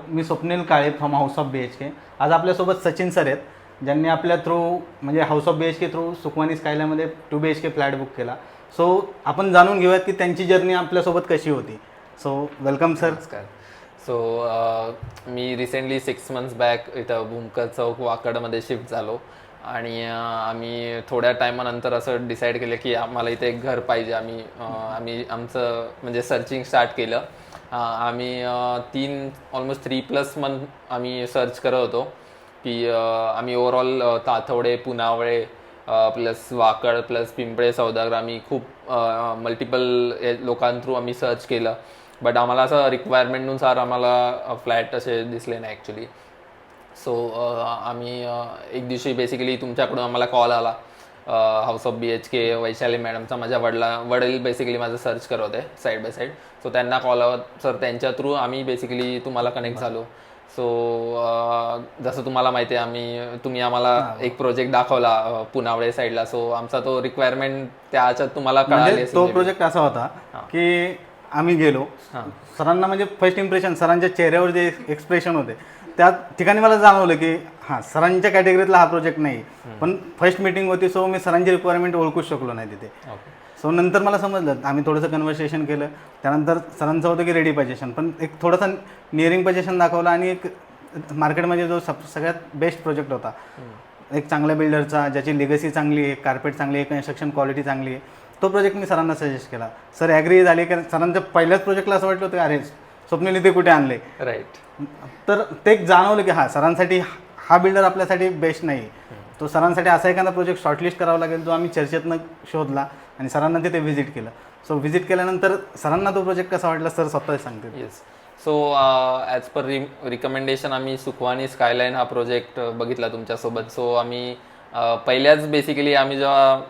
Me Swapnil Kale from house of BHK. आज आपल्यासोबत Sachin sir आहेत, ज्यांनी आपल्या थ्रू म्हणजे House of BHK through Sukhwani स्कायलामध्ये 2 BHK फ्लॅट बुक केला. सो आपण जाणून घेऊयात की त्यांची जर्नी आपल्यासोबत कशी होती. So welcome sir. नमस्कार. मी रिसेंटली 6 मंथ्स बॅक इथं भूमकर चौक वाकडमध्ये शिफ्ट झालो आणि आम्ही थोड्या टायमानंतर असं डिसाईड केलं की आम्हाला इथे एक घर पाहिजे. आम्ही आमचं म्हणजे सर्चिंग स्टार्ट केलं. आम्ही ऑलमोस्ट 3+ मंथ आम्ही सर्च करत होतो की आम्ही overall Tathawade, Punawale plus Wakad plus Pimple Saudagar आम्ही खूप मल्टिपल लोकांथ्रू आम्ही सर्च केलं. बट आम्हाला असं रिक्वायरमेंटनुसार आम्हाला फ्लॅट असे दिसले नाही ॲक्च्युली. सो आम्ही एक दिवशी बेसिकली तुमच्याकडून आम्हाला कॉल आला. हाऊस ऑफ BHK वैशाली मॅडमचा, माझ्या वडील बेसिकली माझं सर्च करत होते साईड बाय साईड. सो त्यांना कॉल आला. सर त्यांच्या थ्रू आम्ही बेसिकली तुम्हाला कनेक्ट झालो. सो जसं तुम्हाला माहिती आहे तुम्ही आम्हाला एक प्रोजेक्ट दाखवला पुनावळे साईडला. सो आमचा तो रिक्वायरमेंट त्याच्यात तुम्हाला कळाली. म्हणजे तो प्रोजेक्ट असा होता की आम्ही गेलो सरांना, म्हणजे फर्स्ट इम्प्रेशन सरांच्या चेहऱ्यावर जे एक्सप्रेशन होते त्या ठिकाणी मला जाणवलं की हां सरांच्या कॅटेगरीतला हा प्रोजेक्ट नाही. पण फर्स्ट मीटिंग होती, सो मी सरांची रिक्वायरमेंट ओळखूच शकलो नाही तिथे. सो नंतर मला समजलं, आम्ही थोडंसं कन्व्हर्सेशन केलं. त्यानंतर सरांचं होतं की रेडी पोझिशन, पण एक थोडंसं निअरिंग पोझिशन दाखवलं आणि एक मार्केटमध्ये जो सगळ्यात बेस्ट प्रोजेक्ट होता, एक चांगल्या बिल्डरचा, ज्याची लेगसी चांगली आहे, कार्पेट चांगली आहे, कन्स्ट्रक्शन क्वालिटी चांगली आहे, तो प्रोजेक्ट मी सरांना सजेस्ट केला. सर ॲग्री झाले, कारण सरांच्या पहिल्याच प्रोजेक्टला असं वाटलं होतं अरे स्वप्नील इथे कुठे आणले. राईट. तर ते एक जाणवलं की हां सरांसाठी हा बिल्डर आपल्यासाठी बेस्ट नाही. तो सरांसाठी असा एखादा प्रोजेक्ट शॉर्टलिस्ट करावा लागेल, जो आम्ही चर्चेतनं शोधला आणि सरांना तिथे व्हिजिट केलं. सो व्हिजिट केल्यानंतर सरांना तो प्रोजेक्ट कसा वाटला सर स्वतः सांगतील. Yes. So as per recommendation आम्ही सुखवानी स्कायलाईन हा प्रोजेक्ट बघितला तुमच्यासोबत. सो आम्ही पहिल्याच आम्ही जेव्हा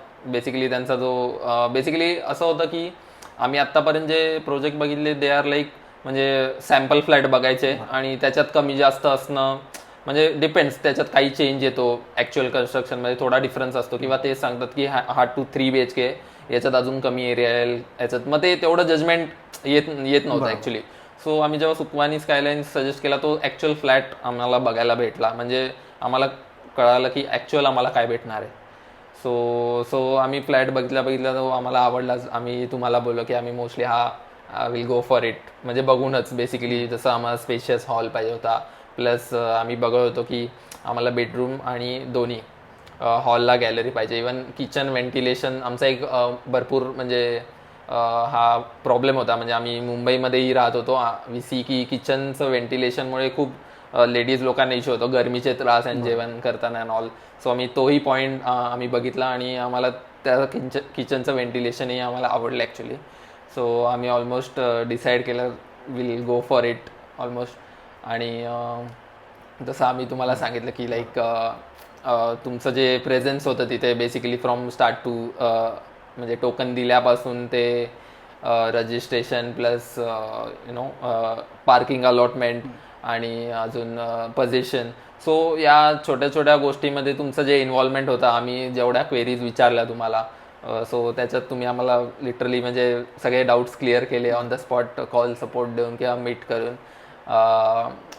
त्यांचा जो बेसिकली असं होतं की आम्ही आत्तापर्यंत जे प्रोजेक्ट बघितले दे आर लाईक म्हणजे सॅम्पल फ्लॅट बघायचे आणि त्याच्यात कमी जास्त असणं म्हणजे डिपेंड्स, त्याच्यात काही चेंज येतो. ॲक्च्युअल कन्स्ट्रक्शनमध्ये थोडा डिफरन्स असतो किंवा ते सांगतात की हा 2-3 BHK याच्यात अजून कमी एरिया आहे याच्यात, मग ते तेवढं जजमेंट येत नव्हतं ॲक्च्युली. सो आम्ही जेव्हा सुखवानी स्कायलाईन सजेस्ट केला, तो ॲक्च्युअल फ्लॅट आम्हाला बघायला भेटला. म्हणजे आम्हाला कळालं की ॲक्च्युअल आम्हाला काय भेटणार आहे. सो आम्ही फ्लॅट बघितला तो आम्हाला आवडलाच. आम्ही तुम्हाला बोललो की आम्ही mostly will go for it, म्हणजे बघूनच बेसिकली. जसं आम्हाला स्पेशियस हॉल पाहिजे होता, प्लस आम्ही बघत होतो की आम्हाला बेडरूम आणि दोन्ही हॉलला गॅलरी पाहिजे. इवन किचन व्हेंटिलेशन आमचा एक भरपूर म्हणजे हा प्रॉब्लेम होता. म्हणजे आम्ही मुंबईमध्येही राहत होतो, सी की किचनचं व्हेंटिलेशनमुळे खूप लेडीज लोकांना इश्यू होतो, गरमीचे त्रास आणि जेवण करताना अँड ऑल. सो आम्ही तोही पॉईंट आम्ही बघितला आणि आम्हाला त्या किचनचं व्हेंटिलेशनही आम्हाला आवडलं ॲक्च्युली. सो आम्ही ऑलमोस्ट डिसाईड केलं will go for it almost. आणि जसं आम्ही तुम्हाला सांगितलं की लाईक तुमचं जे प्रेझेन्स होतं तिथे बेसिकली फ्रॉम स्टार्ट टू म्हणजे टोकन दिल्यापासून ते रजिस्ट्रेशन प्लस पार्किंग अलॉटमेंट आणि अजून पोझिशन. सो या छोट्या छोट्या गोष्टीमध्ये तुमचं जे इन्व्हॉल्वमेंट होतं, आम्ही जेवढ्या क्वेरीज विचारल्या तुम्हाला, सो त्याच्यात तुम्ही आम्हाला लिटरली म्हणजे सगळे डाऊट्स क्लिअर केले on the spot, call support देऊन किंवा मीट करून.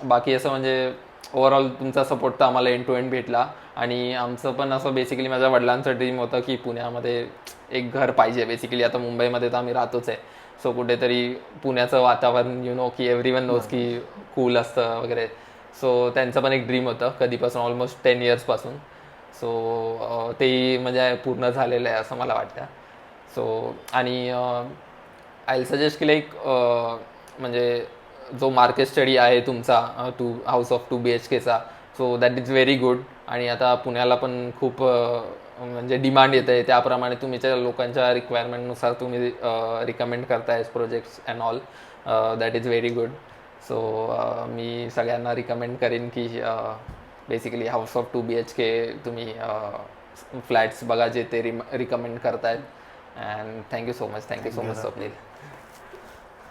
बाकी असं म्हणजे ओव्हरऑल तुमचा सपोर्ट तर आम्हाला एंड टू एंड भेटला. आणि आमचं पण असं बेसिकली माझ्या वडिलांचं ड्रीम होतं की पुण्यामध्ये एक घर पाहिजे. बेसिकली आता मुंबईमध्ये तर आम्ही राहतोच आहे. सो कुठेतरी पुण्याचं वातावरण की एव्हरीवन नोज की कूल असतं वगैरे. सो त्यांचं पण एक ड्रीम होतं कधीपासून, ऑलमोस्ट 10 इयर्सपासून. सो तेही म्हणजे पूर्ण झालेलं आहे असं मला वाटतं. सो आणि आय विल सजेस्ट की लाईक म्हणजे जो मार्केट स्टडी आहे तुमचा हाऊस ऑफ 2 BHKचा, so that is very good. आणि आता पुण्याला पण खूप म्हणजे डिमांड येत आहे, त्याप्रमाणे तुमच्या लोकांच्या रिक्वायरमेंटनुसार तुम्ही रिकमेंड करताय projects and all. That is very good. So मी सगळ्यांना रिकमेंड करेन की बेसिकली हाऊस ऑफ 2 BHK तुम्ही फ्लॅट्स बघा जे ते रिकमेंड करतायत. And thank you so much Swapnil.